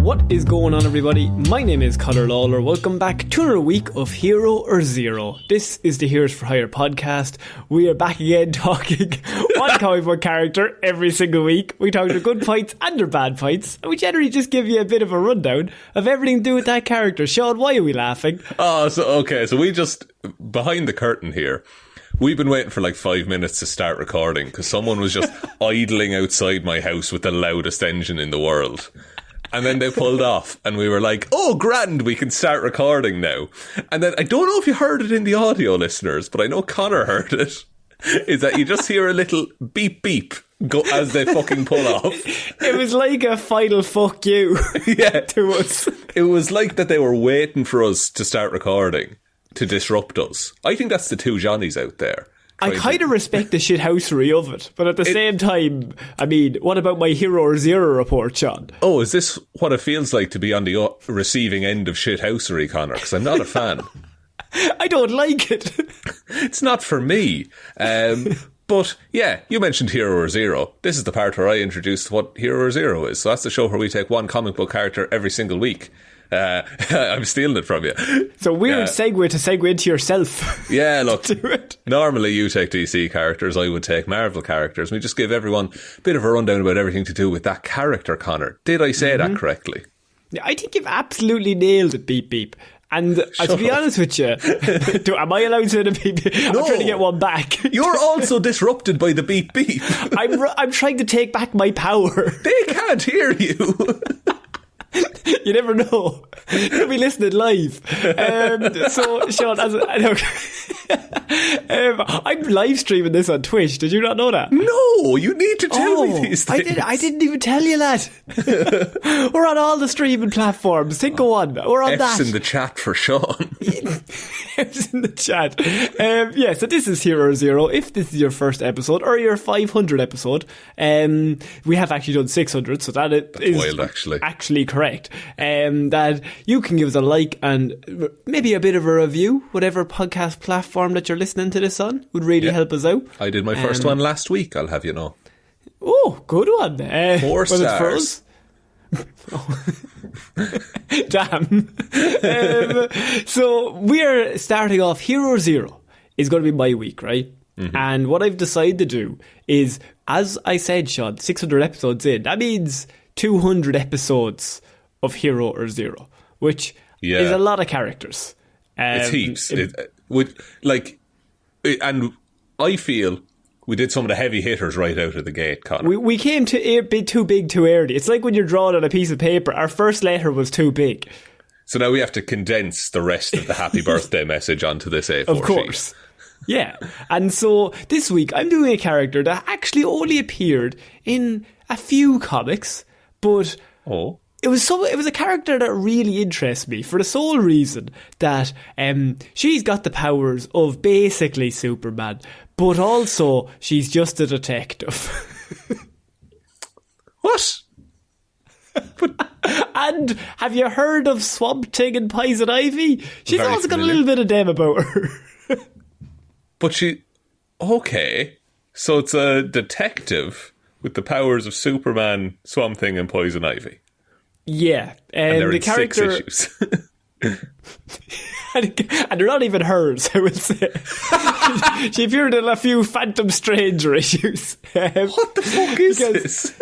What is going on, everybody? My name is Conor Lawler. Welcome back to another week of Hero or Zero. This is the Heroes for Hire podcast. We are back again talking one comic book character every single week. We talk their good fights and their bad fights, and we generally just give you a bit of a rundown of everything to do with that character. Shaun, why are we laughing? So we just, behind the curtain here, we've been waiting for like 5 minutes to start recording because someone was just idling outside my house with the loudest engine in the world. And then they pulled off and we were like, oh, grand, we can start recording now. And then I don't know if you heard it in the audio, listeners, but I know Connor heard it, is that you just hear a little beep beep go as they fucking pull off. It was like a final fuck you to us. It was like that they were waiting for us to start recording to disrupt us. I think that's the two Johnnies out there. I kind of respect the shithousery of it, but at the same time, I mean, what about my Hero or Zero report, Shaun? Oh, is this what it feels like to be on the receiving end of shithousery, Connor? Because I'm not a fan. I don't like it. It's not for me. But yeah, you mentioned Hero or Zero. This is the part where I introduced what Hero or Zero is. So that's the show where we take one comic book character every single week. I'm stealing it from you. It's a weird segue to segue into yourself. Yeah, look, normally you take DC characters, I would take Marvel characters. We just give everyone a bit of a rundown about everything to do with that character, Connor. Did I say that correctly? Yeah, I think you've absolutely nailed it, beep beep. And to be honest with you, am I allowed to say the beep beep? No. I'm trying to get one back. You're also disrupted by the beep beep. I'm trying to take back my power. They can't hear you. You never know. You'll be listening live. So, Shaun, I'm live streaming this on Twitch. Did you not know that? No, you need to tell me these things. I didn't even tell you that. We're on all the streaming platforms. Go on. We're on F's that. in the chat for Shaun. F's in the chat. So this is Hero Zero. If this is your first episode or your 500 episode, we have actually done 600, so that is wild, actually correct. That you can give us a like and maybe a bit of a review, whatever podcast platform that you're listening to this on would really help us out. I did my first one last week, I'll have you know. Oh, good one. 4 stars. Damn. So we're starting off. Hero Zero is going to be my week, right? Mm-hmm. And what I've decided to do is, as I said, Shaun, 600 episodes in, that means 200 episodes of Hero or Zero, which is a lot of characters. It's heaps. And I feel we did some of the heavy hitters right out of the gate, Conor. We came to be too big too early. It's like when you're drawing on a piece of paper. Our first letter was too big. So now we have to condense the rest of the happy birthday message onto this A4 Of course. Yeah. And so this week I'm doing a character that actually only appeared in a few comics, but it was a character that really interests me for the sole reason that she's got the powers of basically Superman, but also she's just a detective. What? And have you heard of Swamp Thing and Poison Ivy? She's also got a little bit of them about her. But so it's a detective with the powers of Superman, Swamp Thing and Poison Ivy. Yeah, and they're the in character 6 issues. and they're not even hers, I would say. She appeared in a few Phantom Stranger issues. What the fuck is this?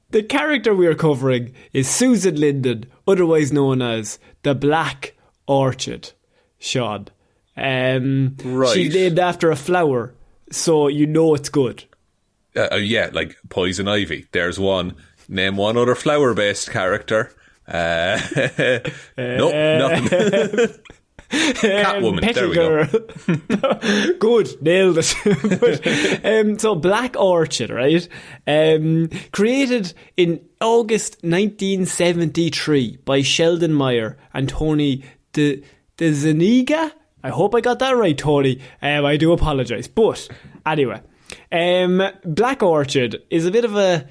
The character we are covering is Susan Linden, otherwise known as the Black Orchid, Shaun. Right. She's named after a flower, so you know it's good. Like Poison Ivy. There's one. Name one other flower-based character. Nope, nothing. Catwoman, there we go. Good, nailed it. So Black Orchid, right? Created in August 1973 by Sheldon Meyer and Tony DeZuniga. I hope I got that right, Tony. I do apologise. But anyway, Black Orchid is a bit of a...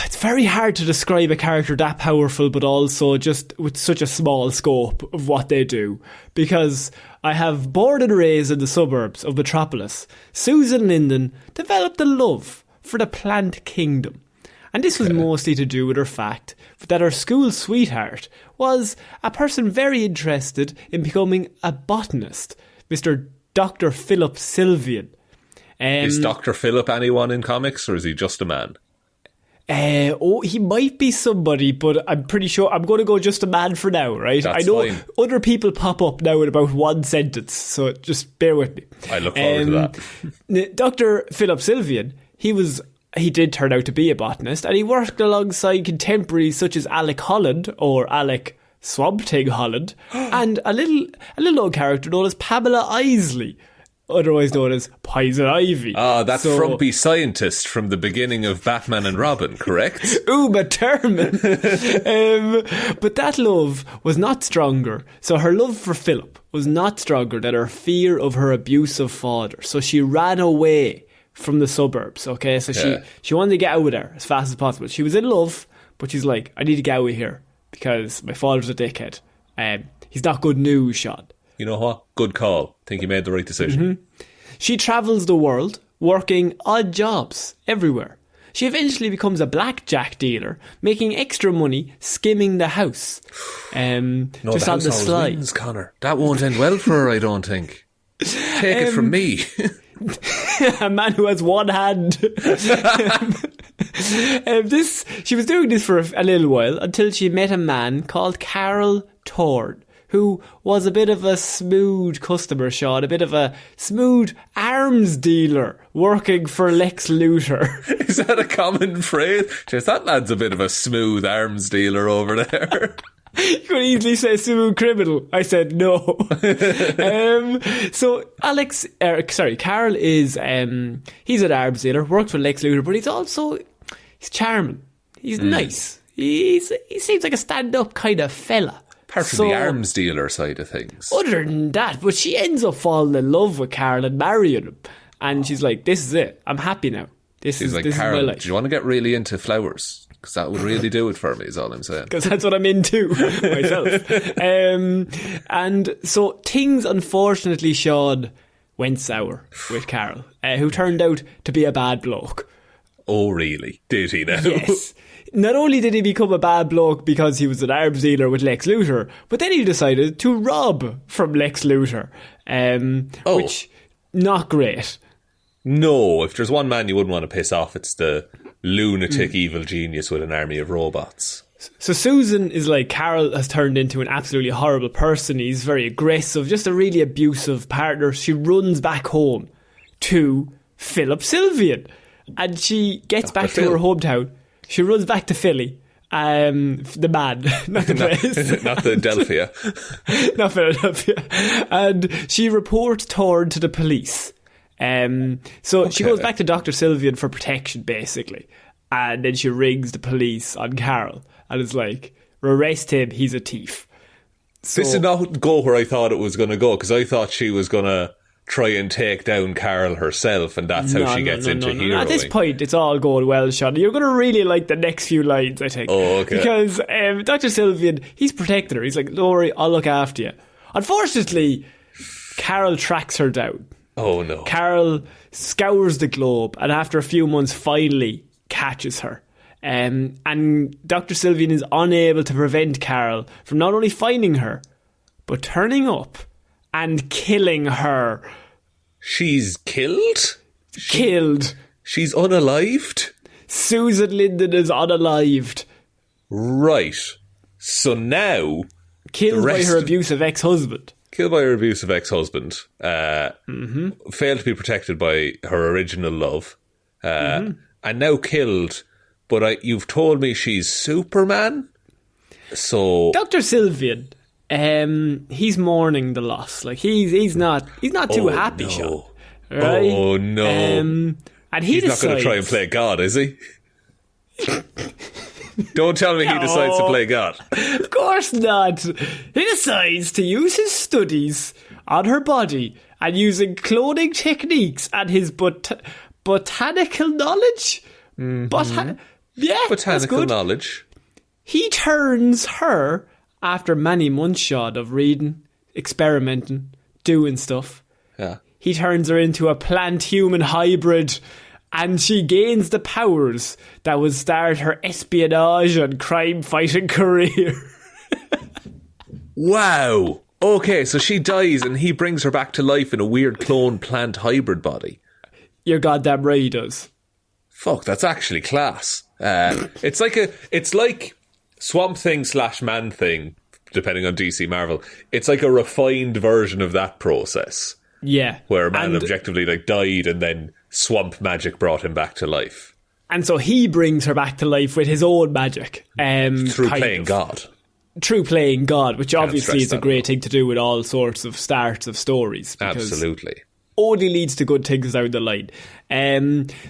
It's very hard to describe a character that powerful, but also just with such a small scope of what they do. Because I have born and raised in the suburbs of Metropolis, Susan Linden developed a love for the plant kingdom. And this was mostly to do with her fact that her school sweetheart was a person very interested in becoming a botanist, Mr. Dr. Philip Sylvian. Is Dr. Philip anyone in comics, or is he just a man? He might be somebody, but I'm pretty sure I'm going to go just a man for now, right? That's I know fine. Other people pop up now in about one sentence, so just bear with me. I look forward to that. Dr. Philip Sylvian, he did turn out to be a botanist, and he worked alongside contemporaries such as Alec Holland, or Alec Swamp Thing Holland, and a little old character known as Pamela Isley, otherwise known as Poison Ivy. That frumpy scientist from the beginning of Batman and Robin, correct? Uma Thurman. But that love was not stronger. So her love for Philip was not stronger than her fear of her abusive father. So she ran away from the suburbs, okay? So she wanted to get out of there as fast as possible. She was in love, but she's like, I need to get out of here because my father's a dickhead. He's not good news, Shaun. You know what? Good call. Think you made the right decision. Mm-hmm. She travels the world, working odd jobs everywhere. She eventually becomes a blackjack dealer, making extra money skimming the house. Just on the slide. Wins, Connor. That won't end well for her, I don't think. Take it from me. A man who has one hand. She was doing this for a little while until she met a man called Carl Thorne, who was a bit of a smooth customer, Shaun, a bit of a smooth arms dealer working for Lex Luthor. Is that a common phrase? Jeez, that lad's a bit of a smooth arms dealer over there. You could easily say smooth criminal. I said no. So Carl is he's an arms dealer, works for Lex Luthor, but he's charming. He's nice. He seems like a stand-up kind of fella. Apart from the arms dealer side of things. Other than that, but she ends up falling in love with Carl and marrying him. And she's like, this is it. I'm happy now. This is Carl, my life. do you want to get really into flowers? Because that would really do it for me, is all I'm saying. Because that's what I'm into myself. And so things, unfortunately, Shaun, went sour with Carl, who turned out to be a bad bloke. Oh, really? Did he now? Yes. Not only did he become a bad bloke because he was an arms dealer with Lex Luthor, but then he decided to rob from Lex Luthor, which, not great. No, if there's one man you wouldn't want to piss off, it's the lunatic evil genius with an army of robots. So Susan is like, Carl has turned into an absolutely horrible person. He's very aggressive, just a really abusive partner. She runs back home to Philip Sylvian, and she gets back to her hometown. She runs back to Philly, the man, not the place. Not Philadelphia. Not Philadelphia. And she reports Thorne to the police. So she goes back to Dr. Sylvian for protection, basically. And then she rings the police on Carl and is like, arrest him, he's a thief. So, this did not go where I thought it was going to go, because I thought she was going to try and take down Carl herself, and that's how she gets into heroing. At this point, it's all going well, Shaun. You're going to really like the next few lines, I think. Oh, okay. Because Dr. Sylvian, he's protecting her. He's like, don't worry, I'll look after you. Unfortunately, Carl tracks her down. Oh, no. Carl scours the globe, and after a few months, finally catches her. And Dr. Sylvian is unable to prevent Carl from not only finding her, but turning up and killing her. She's killed? Killed. She's unalived? Susan Linden is unalived. Right. So now... Killed by her abusive ex-husband. Killed by her abusive ex-husband. Failed to be protected by her original love. And now killed. But you've told me she's Superman? So... Dr. Sylvian... he's mourning the loss. Like he's not too happy, no. Shaun. Right? Oh no! And he's not going to try and play God, is he? Don't tell me he decides to play God. Of course not. He decides to use his studies on her body and using cloning techniques and his botanical knowledge. Botanical knowledge. He turns her. After many months, Shaun, of reading, experimenting, doing stuff, he turns her into a plant-human hybrid, and she gains the powers that would start her espionage and crime-fighting career. Wow. Okay, so she dies and he brings her back to life in a weird clone plant hybrid body. You're goddamn right he does. Fuck, that's actually class. It's like Swamp Thing / Man Thing, depending on DC Marvel. It's like a refined version of that process. Yeah. Where a man objectively died and then swamp magic brought him back to life. And so he brings her back to life with his own magic. Through playing God. Through playing God, which obviously is a great thing to do with all sorts of starts of stories. Absolutely. Only leads to good things down the line.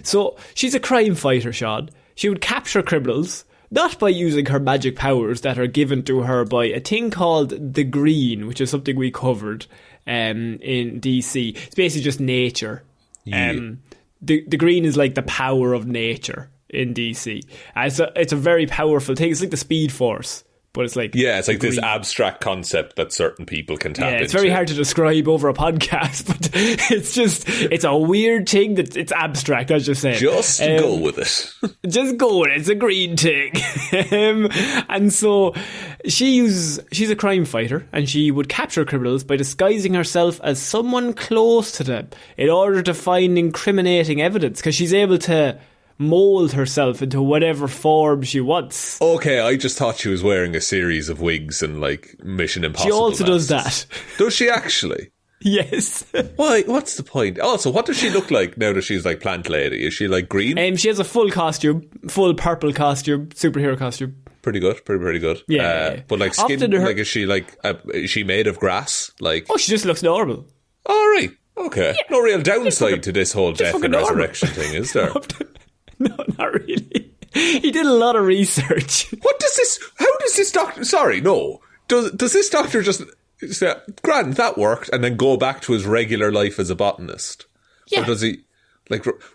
So she's a crime fighter, Shaun. She would capture criminals, not by using her magic powers that are given to her by a thing called the Green, which is something we covered in DC. It's basically just nature. Yeah. The Green is like the power of nature in DC. It's a very powerful thing. It's like the Speed Force. But it's like... Yeah, it's like this abstract concept that certain people can tap into. It's very hard to describe over a podcast, but it's a weird thing that it's abstract, as you say. Just go with it. Just go with it. It's a green thing. And so she's a crime fighter, and she would capture criminals by disguising herself as someone close to them in order to find incriminating evidence, because she's able to mould herself into whatever form she wants. Okay, I just thought she was wearing a series of wigs and Mission Impossible. She also does masks. that. Does she actually? Yes. Why? What's the point? Also, what does she look like now that she's plant lady? Is she green? She has a full costume, full purple costume, superhero costume. Pretty good, pretty good. Yeah. But skin, is she made of grass? Oh, she just looks normal. All right. Okay. Yeah. No real downside to this whole death and normal. resurrection thing, is there? No, not really. He did a lot of research. How does this doctor... Sorry, no. Does this doctor just say, grand, that worked, and then go back to his regular life as a botanist? Yeah. Or does he...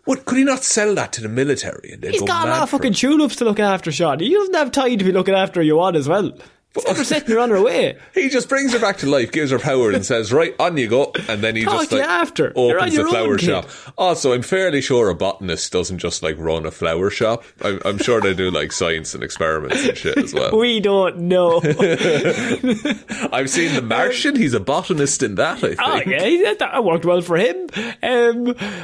what, could he not sell that to the military? And he's got a lot of fucking tulips to look after, Shaun. He doesn't have time to be looking after you on as well. It's never setting her on her way. He just brings her back to life, gives her power and says, right, on you go. And then he opens the flower shop. Also, I'm fairly sure a botanist doesn't just run a flower shop. I'm sure they do science and experiments and shit as well. We don't know. I've seen The Martian. He's a botanist in that, I think. Oh yeah, that worked well for him.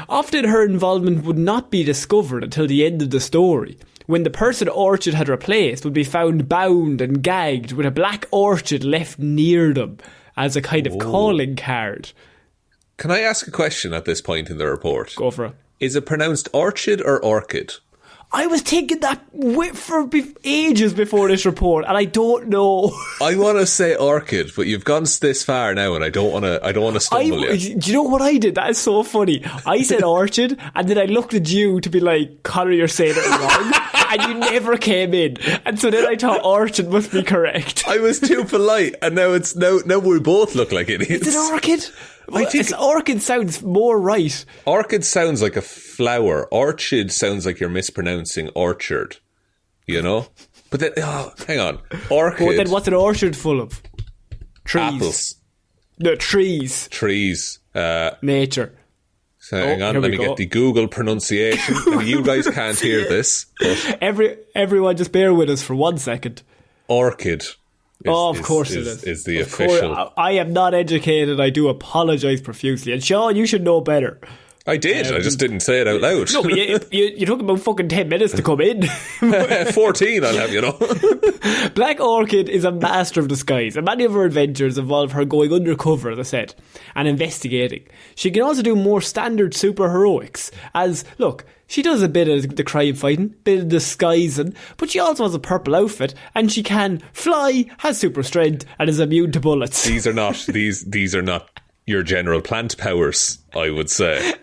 Often her involvement would not be discovered until the end of the story, when the person Orchid had replaced would be found bound and gagged with a black orchid left near them as a kind of calling card. Can I ask a question at this point in the report? Go for it. Is it pronounced Orchid or Orchid? I was thinking that for ages before this report, and I don't know. I want to say Orchid, but you've gone this far now, and I don't want to stumble you. Do you know what I did? That is so funny. I said Orchid, and then I looked at you to be like, Connor, you're saying it wrong. And you never came in. And so then I thought Orchid must be correct. I was too polite, and now we both look like idiots. Is it Orchid? I think Orchid sounds more right. Orchid sounds like a flower. Orchid sounds like you're mispronouncing orchard. You know? But then, hang on. Orchid. But then what's an orchard full of? Trees. Apples. No, trees. Trees. Nature. So hang on, let me get the Google pronunciation. You guys can't hear this. But everyone just bear with us for 1 second. Orchid. Of course it is. Is the official. I am not educated. I do apologise profusely. And Shaun, you should know better. I did. I just didn't say it out loud. No, you took about fucking 10 minutes to come in. 14, I'll have you know. Black Orchid is a master of disguise, and many of her adventures involve her going undercover, as I said, and investigating. She can also do more standard superheroics, as, look, she does a bit of the crime fighting, bit of disguising, but she also has a purple outfit, and she can fly, has super strength, and is immune to bullets. These are not your general plant powers, I would say.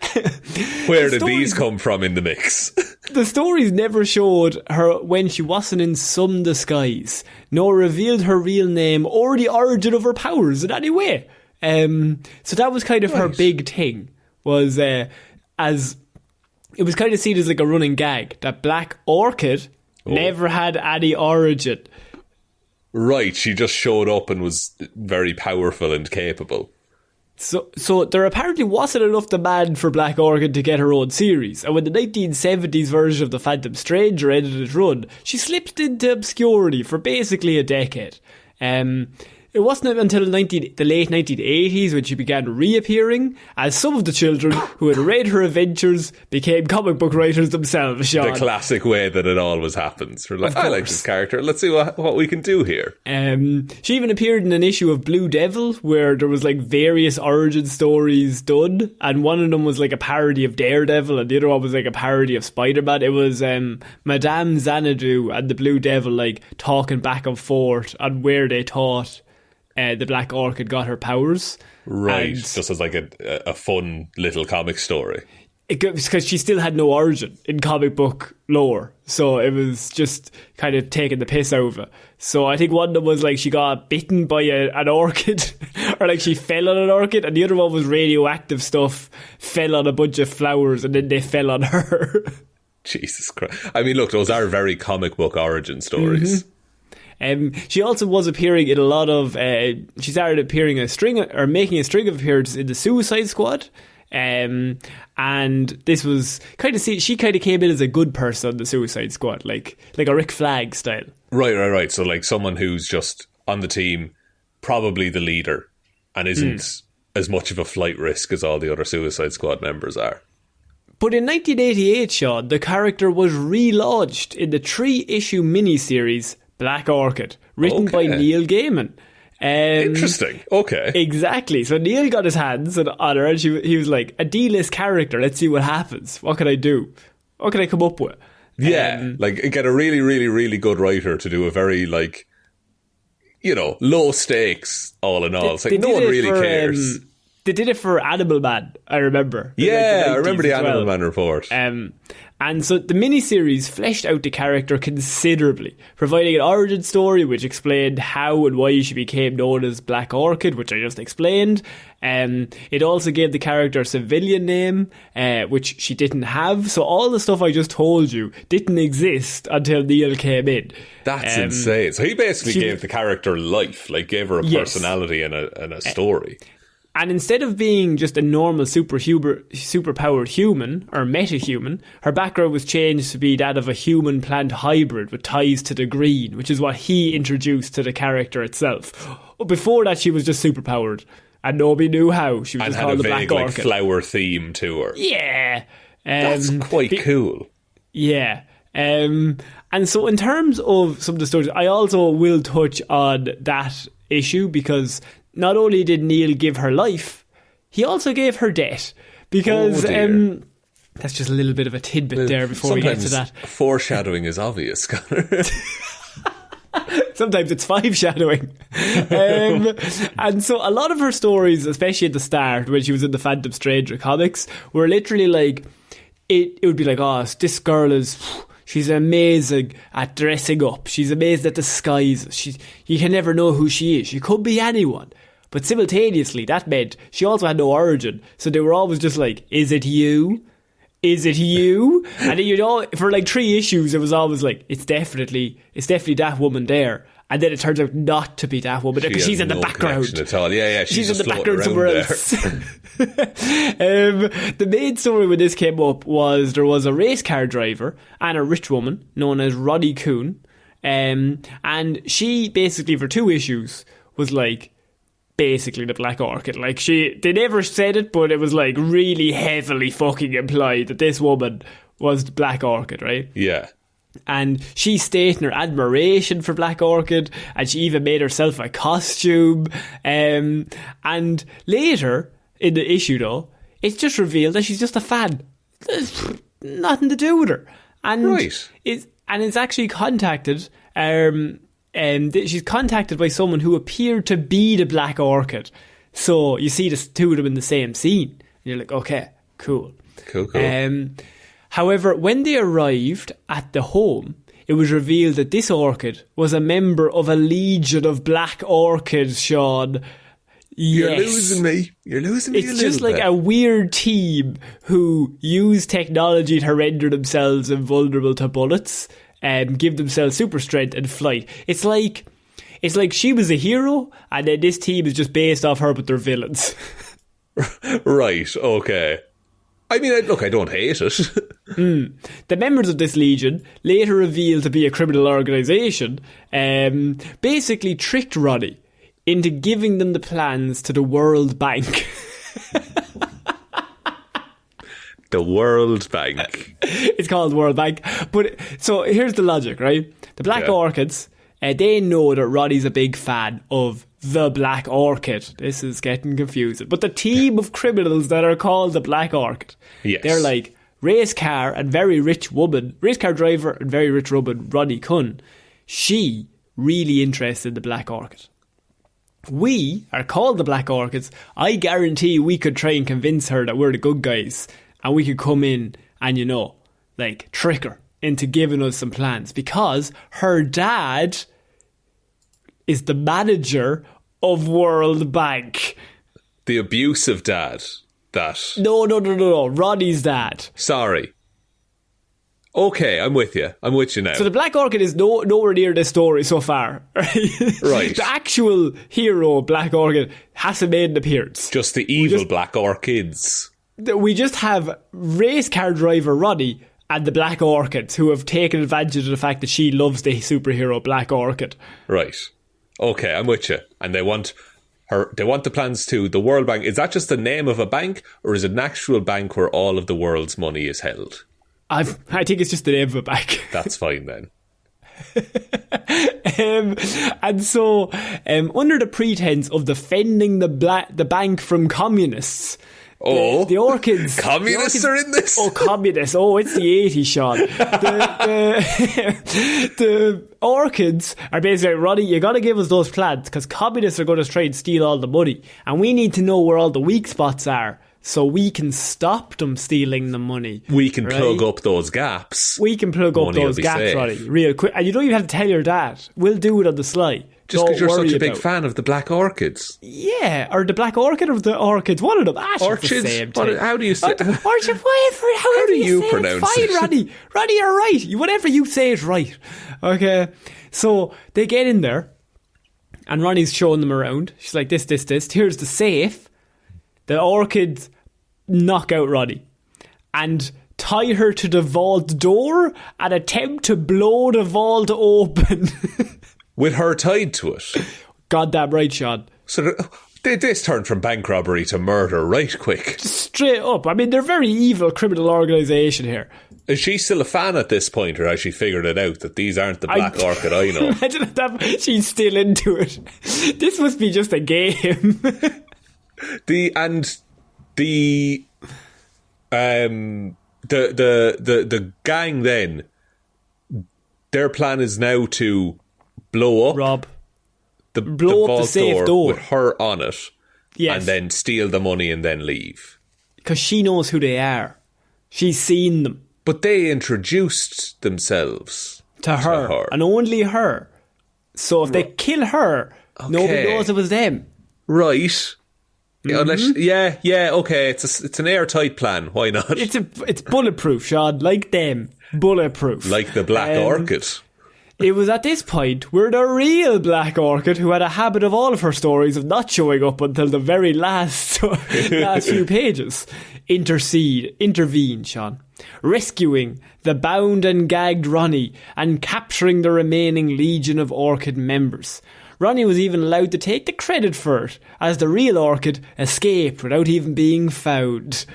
Where did these come from in the mix? The stories never showed her when she wasn't in some disguise, nor revealed her real name or the origin of her powers in any way. So that was kind of her big thing, was as it was kind of seen as like a running gag that Black Orchid never had any origin. Right, she just showed up and was very powerful and capable. So there apparently wasn't enough demand for Black Orchid to get her own series, and when the 1970s version of The Phantom Stranger ended its run, she slipped into obscurity for basically a decade. It wasn't until the late 1980s when she began reappearing, as some of the children who had read her adventures became comic book writers themselves, Shaun. The classic way that it always happens. We're like, I like this character, let's see what we can do here. She even appeared in an issue of Blue Devil where there was like various origin stories done, and one of them was like a parody of Daredevil and the other one was like a parody of Spider-Man. It was Madame Xanadu and the Blue Devil like talking back and forth on where they thought the Black Orchid got her powers. Right, just as like a fun little comic story. Because she still had no origin in comic book lore, so it was just kind of taking the piss out of it. So I think one of them was like she got bitten by an orchid, or like she fell on an orchid, and the other one was radioactive stuff fell on a bunch of flowers and then they fell on her. Jesus Christ. I mean, look, those are very comic book origin stories. Mm-hmm. She also was appearing in a lot of. She started appearing making a string of appearances in the Suicide Squad, and this was kind of she kind of came in as a good person on the Suicide Squad, like a Rick Flag style. Right. So like someone who's just on the team, probably the leader, and isn't as much of a flight risk as all the other Suicide Squad members are. But in 1988, Shaun, the character was relaunched in the 3-issue miniseries Black Orchid, written by Neil Gaiman. Interesting. Okay. Exactly. So Neil got his hands on her and he was like, a D-list character, let's see what happens. What can I do? What can I come up with? Yeah, like get a really, really, really good writer to do a very, like, you know, low stakes, all in all. It's like no one really cares. They did it for Animal Man, I remember. Yeah, I remember the Animal Man report. And so the miniseries fleshed out the character considerably, providing an origin story which explained how and why she became known as Black Orchid, which I just explained. It also gave the character a civilian name, which she didn't have. So all the stuff I just told you didn't exist until Neil came in. That's insane. So he basically gave the character life, like gave her a personality and a story. And instead of being just a normal superpowered human, or metahuman, her background was changed to be that of a human-plant hybrid with ties to the green, which is what he introduced to the character itself. Before that, she was just superpowered, and nobody knew how. She was just called the Black Orchid. And had a vague, like, flower theme to her. Yeah. That's quite cool. Yeah. And so in terms of some of the stories, I also will touch on that issue because not only did Neil give her life, he also gave her death. Because that's just a little bit of a tidbit there before we get to that. Foreshadowing is obvious, Connor. Sometimes it's five-shadowing. And so a lot of her stories, especially at the start when she was in the Phantom Stranger comics, were literally like, it would be like, oh, this girl she's amazing at dressing up. She's amazing at disguises. You can never know who she is. She could be anyone. But simultaneously, that meant she also had no origin. So they were always just like, is it you? Is it you? And then, you know, for like 3 issues, it was always like, it's definitely that woman there. And then it turns out not to be that woman because she's in the background. At all. Yeah, she's in the background somewhere else. The main story when this came up was there was a race car driver and a rich woman known as Ronnie Coon. And she basically, for 2 issues, was like, basically the Black Orchid. Like they never said it, but it was like really heavily fucking implied that this woman was the Black Orchid, right? Yeah. And she stated her admiration for Black Orchid, and she even made herself a costume. And later in the issue, though, it's just revealed that she's just a fan. There's nothing to do with her. And right. It's actually contacted. She's contacted by someone who appeared to be the Black Orchid. So you see the 2 of them in the same scene. And you're like, okay, cool. Cool. However, when they arrived at the home, it was revealed that this orchid was a member of a legion of Black Orchids, Shaun. You're losing me. It's just like a weird team who use technology to render themselves invulnerable to bullets and give themselves super strength and flight. It's like she was a hero, and then this team is just based off her, but they're villains. Right, okay. I mean, look, I don't hate it. The members of this legion, later revealed to be a criminal organisation, basically tricked Ronnie into giving them the plans to the World Bank. The World Bank. It's called World Bank. But so here's the logic, right? The Black Orchids, they know that Ronnie's a big fan of the Black Orchid. This is getting confusing. But the team of criminals that are called the Black Orchid, they're like race car driver and very rich woman, Ronnie Kunn. She really interested in the Black Orchid. We are called the Black Orchids. I guarantee we could try and convince her that we're the good guys, and we could come in and, trick her into giving us some plans, because her dad is the manager of World Bank. The abusive dad. No. Ronnie's dad. Sorry. Okay, I'm with you. I'm with you now. So the Black Orchid is nowhere near this story so far. Right. The actual hero, Black Orchid, hasn't made an appearance. Just the evil Black Orchids. We just have race car driver Ronnie and the Black Orchids, who have taken advantage of the fact that she loves the superhero Black Orchid. Right. Okay, I'm with you. And they want the plans to the World Bank. Is that just the name of a bank, or is it an actual bank where all of the world's money is held? I think it's just the name of a bank. That's fine then. And so, under the pretense of defending the bank from communists, the Orchids... Communists are in this? Oh, communists. Oh, it's the 80s, Sean. The Orchids are basically like, Ronnie, you got to give us those plans, because communists are going to try and steal all the money. And we need to know where all the weak spots are, so we can stop them stealing the money. We can plug up those gaps. We can plug up those gaps, safe. Ronnie, real quick. And you don't even have to tell your dad. We'll do it on the sly. Just because you're such a big fan of the Black Orchids. Yeah, or the Black Orchid or the Orchids. One of them. Orchids? The same thing. How do you say it? Orchid, how do you pronounce it? Fine, it? Ronnie, you're right. Whatever you say is right. Okay, so they get in there, and Ronnie's showing them around. She's like, this. Here's the safe. The Orchids knock out Ronnie and tie her to the vault door and attempt to blow the vault open. With her tied to it. Goddamn right, Sean. So this turned from bank robbery to murder right quick. Straight up. I mean, they're a very evil criminal organisation here. Is she still a fan at this point, or has she figured it out that these aren't the Black Orchid I know? Imagine that she's still into it. This must be just a game. The gang then, their plan is now to blow up the vault safe door with her on it, yes, and then steal the money and then leave. Because she knows who they are. She's seen them. But they introduced themselves to her, and only her. So if they kill her, nobody knows it was them. Right. Mm-hmm. Unless, okay, it's an airtight plan. Why not? It's bulletproof, Sean. Like them, bulletproof. Like the Black Orchid. It was at this point where the real Black Orchid, who had a habit of all of her stories of not showing up until the very last few pages, intervene, Sean, rescuing the bound and gagged Ronnie and capturing the remaining legion of Orchid members. Ronnie was even allowed to take the credit for it, as the real Orchid escaped without even being found.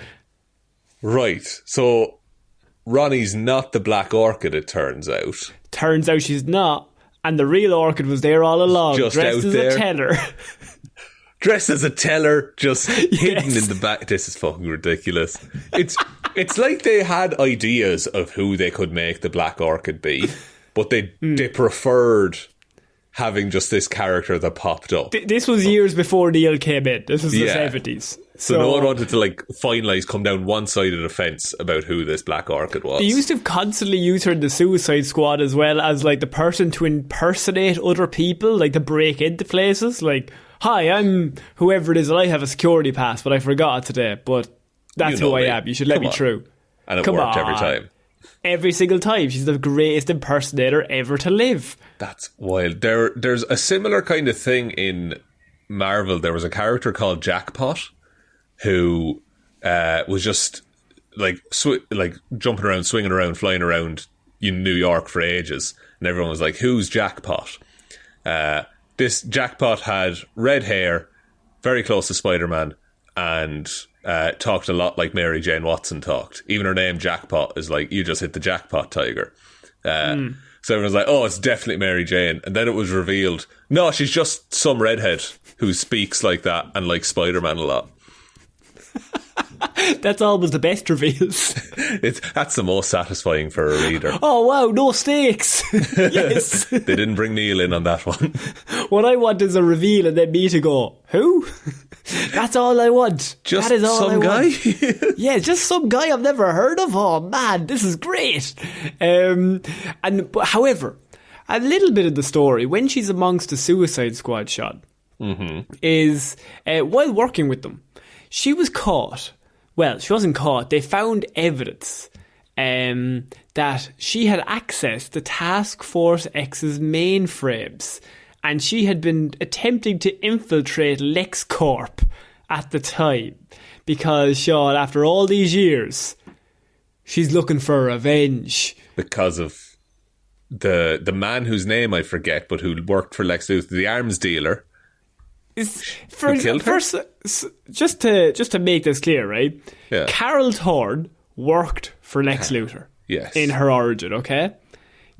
Right, so Ronnie's not the Black Orchid, it turns out. Turns out she's not, and the real Orchid was there all along, just dressed out as there. A teller. Dressed as a teller, just hidden in the back. This is fucking ridiculous. It's like they had ideas of who they could make the Black Orchid be, but they preferred having just this character that popped up. This was years before Neil came in. This was the 70s. So no one wanted to come down one side of the fence about who this Black Orchid was. They used to constantly use her in the Suicide Squad as well as the person to impersonate other people, to break into places. Hi, I'm whoever it is, and I have a security pass, but I forgot it today. But that's who I am. You should let me through. And it worked every time. Every single time. She's the greatest impersonator ever to live. That's wild. There's a similar kind of thing in Marvel. There was a character called Jackpot who was just like jumping around, swinging around, flying around in New York for ages, and everyone was like, "Who's Jackpot?" This Jackpot had red hair, very close to Spider-Man, and talked a lot like Mary Jane Watson talked. Even her name, Jackpot, is like, you just hit the jackpot, tiger. So everyone's like, oh, it's definitely Mary Jane. And then it was revealed, no, she's just some redhead who speaks like that and likes Spider-Man a lot. That's always the best reveals. That's the most satisfying for a reader. Oh, wow, no stakes. Yes. They didn't bring Neil in on that one. What I want is a reveal and then me to go, who? That's all I want. Just that is all some guy? Yeah, just some guy I've never heard of. Oh, man, this is great. However, a little bit of the story, when she's amongst the Suicide Squad, Shaun, is while working with them, she was caught. Well, she wasn't caught. They found evidence that she had access to Task Force X's mainframes, and she had been attempting to infiltrate LexCorp at the time because, Shaun, after all these years, she's looking for revenge. Because of the man whose name I forget, but who worked for Lex Luthor, the arms dealer. Just to make this clear, right? Yeah. Carol Thorne worked for Lex Luthor. Yes. In her origin, okay?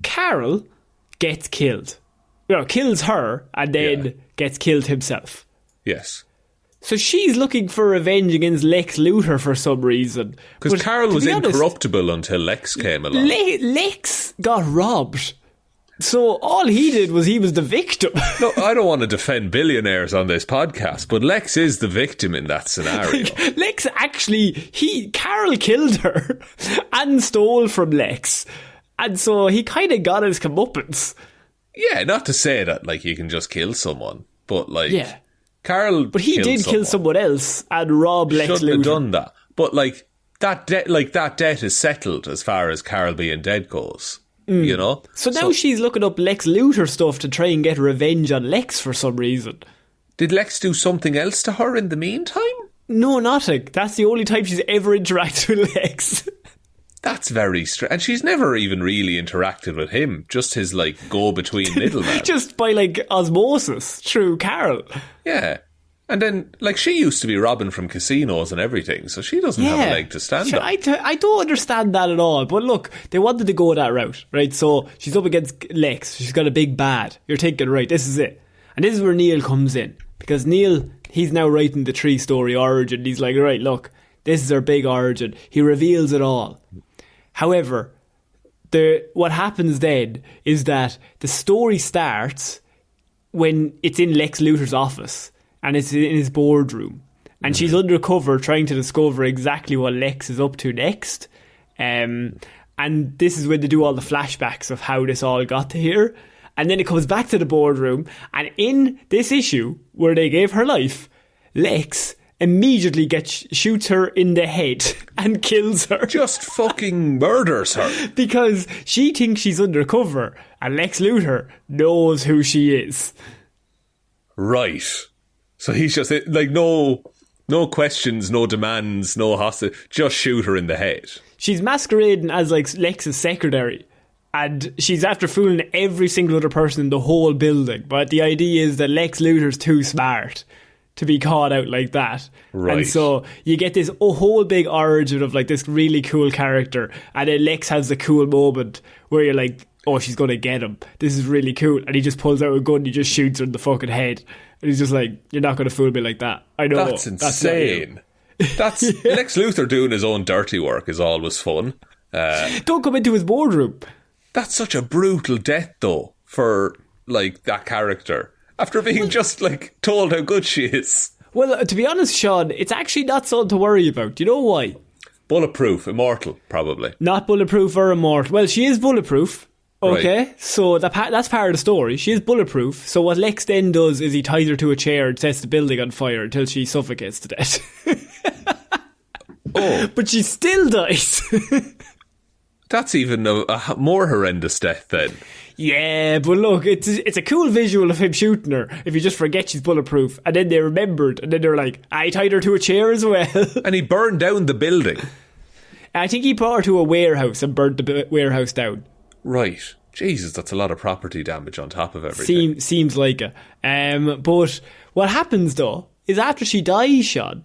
Carol gets killed. Kills her and then gets killed himself. Yes. So she's looking for revenge against Lex Luthor for some reason. Because Carol was incorruptible until Lex came along. Lex got robbed. So all he did was he was the victim. No, I don't want to defend billionaires on this podcast, but Lex is the victim in that scenario. Lex actually, Carol killed her and stole from Lex. And so he kind of got his comeuppance. Yeah, not to say that like you can just kill someone, but like Carol. But he did kill someone else and rob Lex Luthor. Shouldn't have done that. But like that debt is settled as far as Carol being dead goes. You know? So now she's looking up Lex Luthor stuff to try and get revenge on Lex for some reason. Did Lex do something else to her in the meantime? No, nothing. That's the only time she's ever interacted with Lex. That's very strange. And she's never even really interacted with him. Just his, like, go-between middleman. Just by, like, osmosis through Carol. Yeah. And then, like, she used to be robbing from casinos and everything, so she doesn't have a leg to stand on. I don't understand that at all. But look, they wanted to go that route, right? So she's up against Lex. She's got a big bad. You're thinking, right, this is it. And this is where Neil comes in. Because Neil, he's now writing the 3-story origin. He's like, right, look, this is our big origin. He reveals it all. However, what happens then is that the story starts when it's in Lex Luthor's office. And it's in his boardroom. And she's undercover trying to discover exactly what Lex is up to next. And this is when they do all the flashbacks of how this all got to here. And then it comes back to the boardroom. And in this issue, where they gave her life, Lex immediately shoots her in the head and kills her. Just fucking murders her. Because she thinks she's undercover. And Lex Luthor knows who she is. Right. So he's just like, no questions, no demands, no hostage, just shoot her in the head. She's masquerading as like Lex's secretary, and she's after fooling every single other person in the whole building. But the idea is that Lex Luthor's too smart to be caught out like that. Right. And so you get this whole big origin of like this really cool character, and then Lex has the cool moment where you're like, oh, she's going to get him. This is really cool. And he just pulls out a gun and he just shoots her in the fucking head. And he's just like, you're not going to fool me like that. I know. That's insane. That's Lex Luthor doing his own dirty work is always fun. Don't come into his boardroom. That's such a brutal death, though, for like that character. After being just like told how good she is. Well, to be honest, Shaun, it's actually not something to worry about. Do you know why? Bulletproof, immortal, probably. Not bulletproof or immortal. Well, she is bulletproof. Okay, right. So that's part of the story. She is bulletproof. So what Lex then does is he ties her to a chair and sets the building on fire until she suffocates to death. Oh. But she still dies. That's even a more horrendous death then. Yeah, but look, it's a cool visual of him shooting her if you just forget she's bulletproof. And then they remembered, and then they're like, I tied her to a chair as well. And he burned down the building. I think he brought her to a warehouse and burnt the warehouse down. Right. Jesus, that's a lot of property damage on top of everything. Seems like it. But what happens, though, is after she dies, Shaun,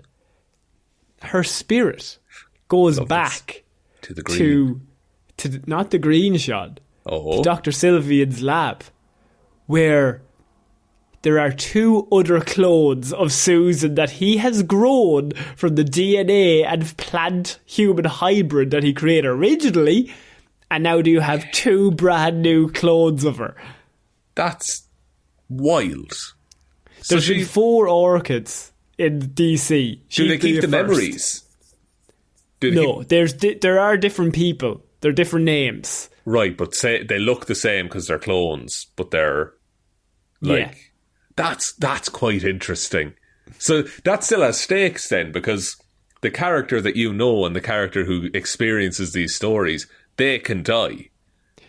her spirit goes back to the green. To not the green, Shaun. Oh. To Dr. Sylvian's lab, where there are 2 other clones of Susan that he has grown from the DNA and plant-human hybrid that he created originally, and now do you have 2 brand new clones of her. That's wild. There's been 4 orchids in DC. Do they keep the memories? No, there are different people. They're different names. Right, but say they look the same because they're clones, but they're like that's quite interesting. So that still has stakes then, because the character that you know and the character who experiences these stories, they can die.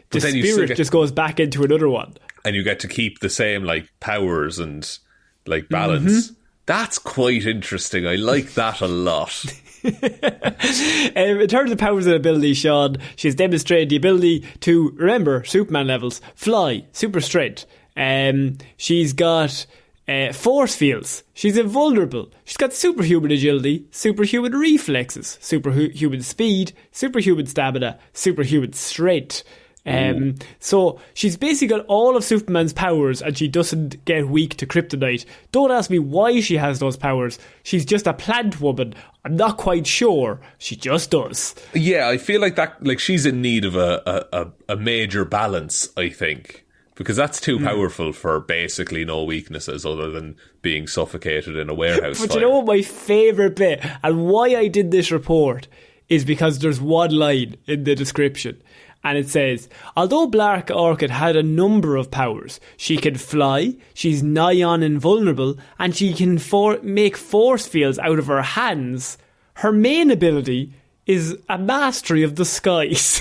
But the spirit just goes back into another one, and you get to keep the same like powers and like balance. Mm-hmm. That's quite interesting. I like that a lot. In terms of powers and abilities, Shaun, she's demonstrated the ability to, remember, Superman levels, fly, super strength. She's got force fields. She's invulnerable. She's got superhuman agility, superhuman reflexes, superhuman speed, superhuman stamina, superhuman strength. So she's basically got all of Superman's powers, and she doesn't get weak to kryptonite. Don't ask me why she has those powers. She's just a plant woman. I'm not quite sure. She just does. Yeah, I feel like that. Like she's in need of a major balance, I think, because that's too powerful for basically no weaknesses other than being suffocated in a warehouse. But you know what my favourite bit, and why I did this report, is because there's one line in the description. And it says, although Black Orchid had a number of powers, she can fly, she's nigh on invulnerable, and she can make force fields out of her hands. Her main ability is a mastery of the skies.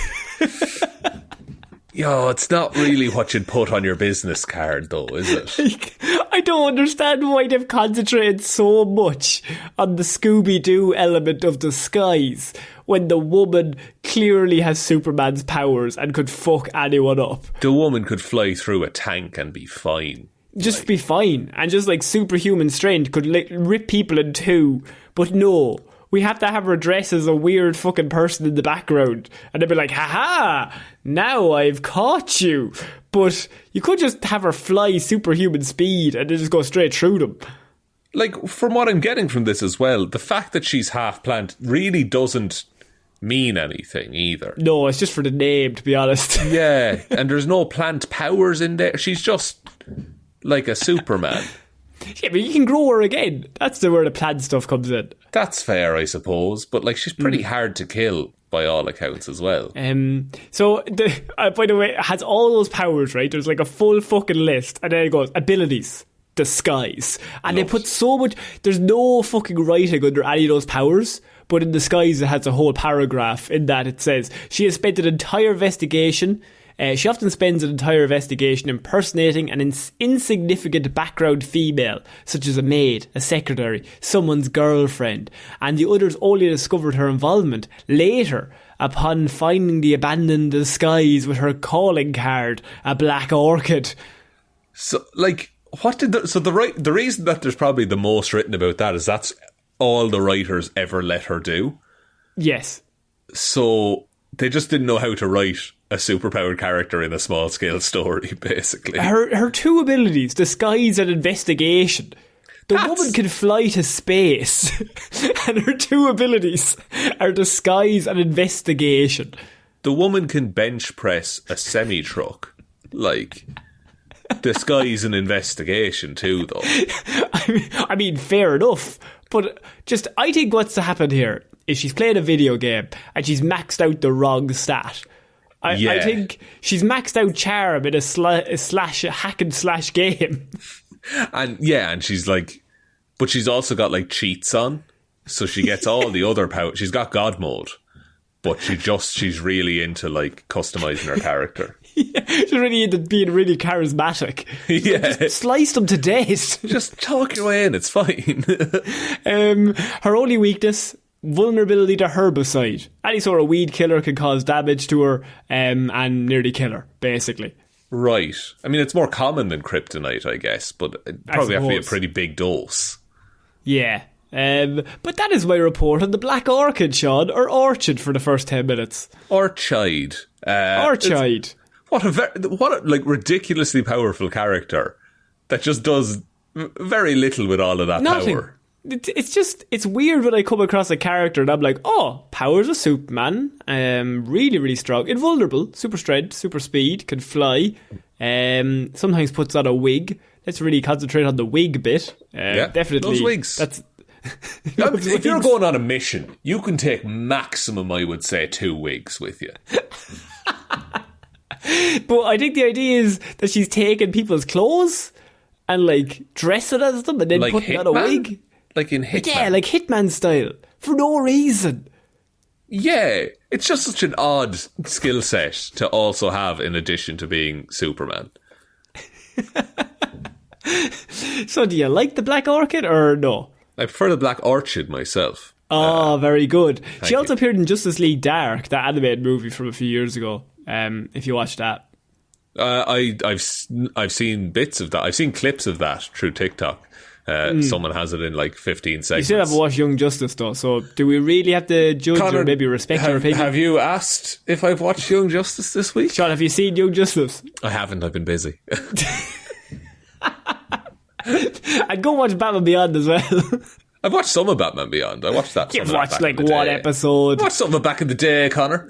Yo, it's not really what you'd put on your business card, though, is it? I don't understand why they've concentrated so much on the Scooby-Doo element of the skies when the woman clearly has Superman's powers and could fuck anyone up. The woman could fly through a tank and be fine. Just be fine. And just like superhuman strength could rip people in two. But no, we have to have her dress as a weird fucking person in the background. And they'd be like, haha, now I've caught you. But you could just have her fly superhuman speed and then just go straight through them. Like, from what I'm getting from this as well, the fact that she's half plant really doesn't mean anything either. No, it's just for the name, to be honest. Yeah, and there's no plant powers in there. She's just like a Superman. Yeah, but you can grow her again. That's where the plant stuff comes in. That's fair, I suppose. But like, she's pretty hard to kill by all accounts as well. So, by the way, it has all those powers, right? There's like a full fucking list. And then it goes, abilities, disguise. And they put so much... There's no fucking writing under any of those powers. But in disguise, it has a whole paragraph in that it says, she has spent an entire investigation... she often spends an entire investigation impersonating an insignificant background female, such as a maid, a secretary, someone's girlfriend, and the others only discovered her involvement later upon finding the abandoned disguise with her calling card, a black orchid. So, like, what did the reason that there's probably the most written about that is that's all the writers ever let her do? Yes. So they just didn't know how to write a superpowered character in a small scale story, basically. Her two abilities, disguise and investigation. The woman can fly to space, and her two abilities are disguise and investigation. The woman can bench press a semi truck, like disguise and investigation too, though. I mean, fair enough, but just I think what's to happen here is she's playing a video game and she's maxed out the wrong stat. I think she's maxed out charm in a hack and slash game. And she's like, but she's also got like cheats on, so she gets all the other power. She's got God mode, but she's really into like customizing her character. Yeah, she's really into being really charismatic. Yeah. Just slice them to death. Just talk your way in, it's fine. Her only weakness, vulnerability to herbicide. Any sort of weed killer can cause damage to her and nearly kill her, basically. Right. I mean, it's more common than kryptonite, I guess, but it probably have to be a pretty big dose. Yeah. But that is my report on the Black Orchid, Shaun, or Orchid for the first 10 minutes. Orchid. Orchid. What a like ridiculously powerful character that just does very little with all of that power. It's weird when I come across a character and I'm like, oh, powers of Superman, really, really strong, invulnerable, super strength, super speed, can fly, sometimes puts on a wig. Let's really concentrate on the wig bit. Definitely. Those wigs. If you're going on a mission, you can take maximum, I would say, 2 wigs with you. But I think the idea is that she's taking people's clothes and like dressing as them and then like putting on a wig. Like in Hitman? Yeah, like Hitman style. For no reason. Yeah, it's just such an odd skill set to also have in addition to being Superman. So do you like the Black Orchid or no? I prefer the Black Orchid myself. Oh, very good. She also appeared in Justice League Dark, that animated movie from a few years ago. If you watched that. I've seen bits of that. I've seen clips of that through TikTok. Someone has it in like 15 seconds. You still haven't watched Young Justice though, so do we really have to judge or maybe respect your opinion? Have you asked if I've watched Young Justice this week? Shaun, have you seen Young Justice? I haven't, I've been busy. I'd go watch Batman Beyond as well. I've watched some of Batman Beyond. I watched that. You've watched like one episode. I watched something back in the day, Connor.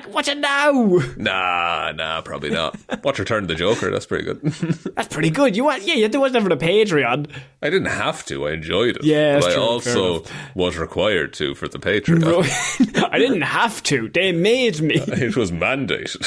Watch it now. Nah, probably not. Watch Return of the Joker. That's pretty good. That's pretty good. You had to watch that for the Patreon. I didn't have to. I enjoyed it. Yeah, but I true, also was required to for the Patreon. I didn't have to. They made me. It was mandated.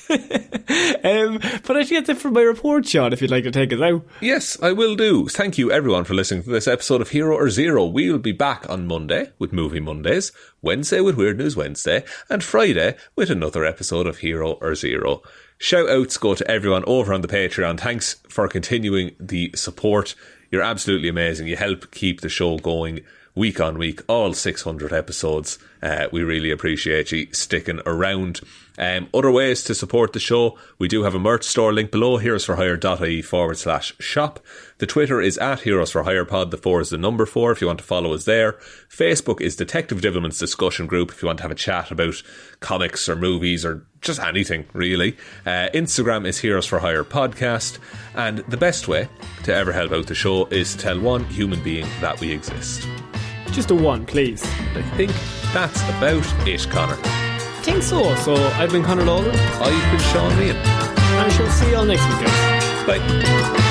But I think that's it for my report, Shaun, if you'd like to take us out. Yes, I will do. Thank you everyone for listening to this episode of Hero or Zero. We will be back on Monday with Movie Mondays, Wednesday with Weird News Wednesday, and Friday with another episode of Hero or Zero. Shout outs go to everyone over on the Patreon. Thanks for continuing the support. You're absolutely amazing. You help keep the show going week on week, all 600 episodes. We really appreciate you sticking around. Other ways to support the show, we do have a merch store link below, heroesforhire.ie/shop. The Twitter is at heroesforhirepod, the 4 is the number 4 if you want to follow us there. Facebook is Detective Divilment's discussion group if you want to have a chat about comics or movies or just anything really. Instagram is Heroes for Hire Podcast, and the best way to ever help out the show is to tell one human being that we exist. Just a one, please. I think that's about it, Connor. I think so. So I've been Connor Lawler. I've been Shaun Meehan. And I shall see you all next week, guys. Bye.